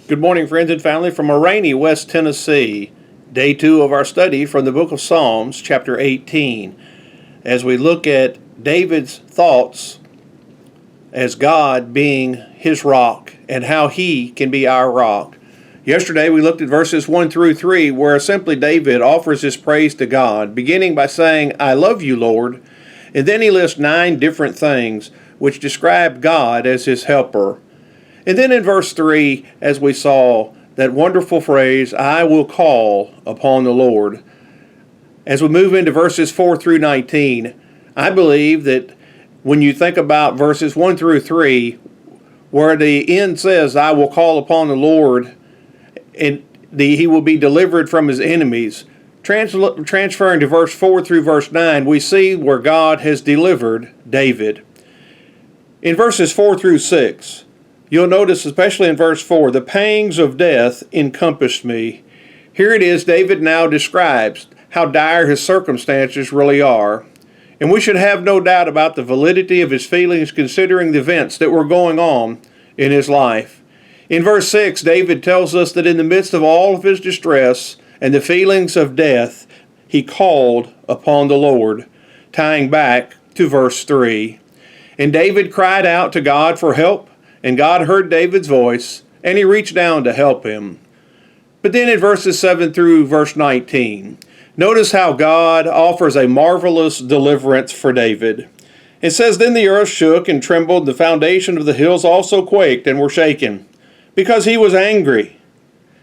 Good morning, friends and family, from a rainy West Tennessee. Day 2 of our study from the book of Psalms, chapter 18, as we look at David's thoughts as God being his rock and how he can be our rock. Yesterday we looked at verses 1 through 3, where simply David offers his praise to God, beginning by saying, "I love you, Lord," and then he lists 9 different things which describe God as his helper. And then in verse 3, as we saw, that wonderful phrase, "I will call upon the Lord." As we move into verses 4 through 19, I believe that when you think about verses 1 through 3, where the end says, "I will call upon the Lord," and he will be delivered from his enemies, transferring to verse 4 through verse 9, we see where God has delivered David. In verses 4 through 6, you'll notice, especially in verse 4, "The pangs of death encompassed me." Here it is, David now describes how dire his circumstances really are. And we should have no doubt about the validity of his feelings considering the events that were going on in his life. In verse 6, David tells us that in the midst of all of his distress and the feelings of death, he called upon the Lord, tying back to verse 3. And David cried out to God for help, and God heard David's voice, and he reached down to help him. But then in verses 7 through verse 19, notice how God offers a marvelous deliverance for David. It says, "Then the earth shook and trembled, the foundation of the hills also quaked and were shaken, because he was angry.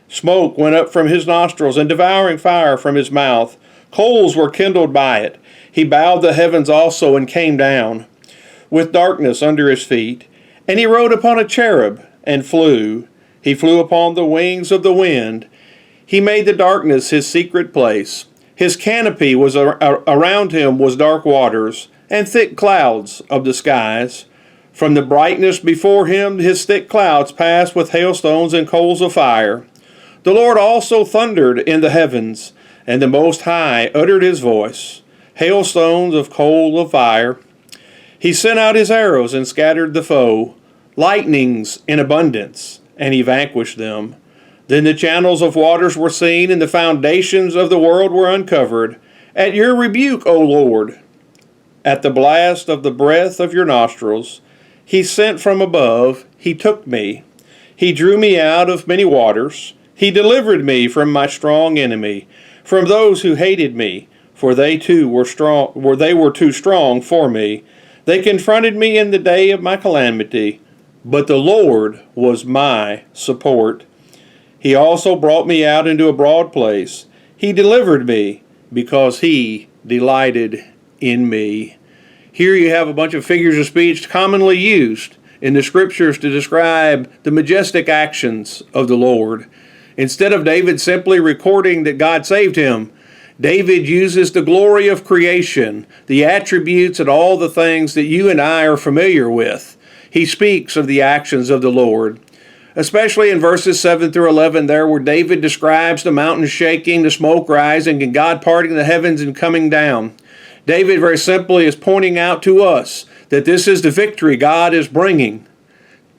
Smoke went up from his nostrils, and devouring fire from his mouth. Coals were kindled by it. He bowed the heavens also and came down, with darkness under his feet. And he rode upon a cherub and flew. He flew upon the wings of the wind. He made the darkness his secret place. His canopy was around him was dark waters and thick clouds of the skies. From the brightness before him his thick clouds passed with hailstones and coals of fire. The Lord also thundered in the heavens, and the Most High uttered his voice. Hailstones of coal of fire. He sent out his arrows and scattered the foe, lightnings in abundance, and he vanquished them. Then the channels of waters were seen, and the foundations of the world were uncovered. At your rebuke, O Lord, at the blast of the breath of your nostrils, he sent from above, he took me. He drew me out of many waters. He delivered me from my strong enemy, from those who hated me, for they too were too strong for me. They confronted me in the day of my calamity, but the Lord was my support. He also brought me out into a broad place. He delivered me because he delighted in me. Here you have a bunch of figures of speech commonly used in the scriptures to describe the majestic actions of the Lord. Instead of David simply recording that God saved him, David uses the glory of creation, the attributes and all the things that you and I are familiar with. He speaks of the actions of the Lord, especially in verses 7 through 11 there, where David describes the mountains shaking, the smoke rising, and God parting the heavens and coming down. David very simply is pointing out to us that this is the victory God is bringing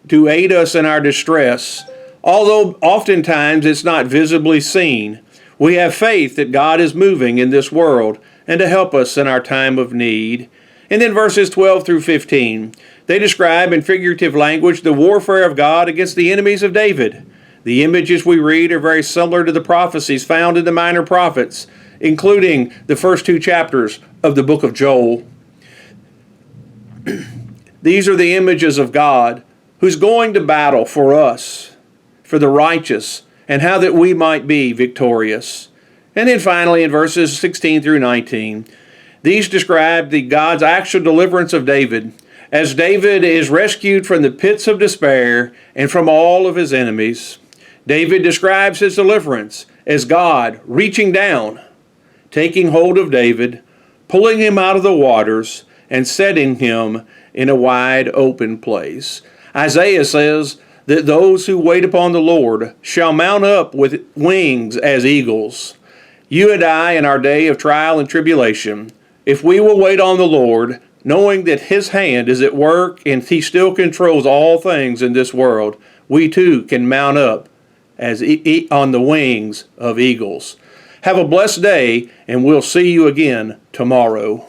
to aid us in our distress. Although oftentimes it's not visibly seen, we have faith that God is moving in this world and to help us in our time of need. And then verses 12 through 15, they describe in figurative language the warfare of God against the enemies of David. The images we read are very similar to the prophecies found in the minor prophets, including the first 2 chapters of the book of Joel. These are the images of God who's going to battle for us, for the righteous, and how that we might be victorious. And then finally in verses 16 through 19, these describe God's actual deliverance of David, as David is rescued from the pits of despair and from all of his enemies. David describes his deliverance as God reaching down, taking hold of David, pulling him out of the waters, and setting him in a wide open place. Isaiah says that those who wait upon the Lord shall mount up with wings as eagles. You and I, in our day of trial and tribulation, if we will wait on the Lord, knowing that his hand is at work and he still controls all things in this world, we too can mount up as on the wings of eagles. Have a blessed day, and we'll see you again tomorrow.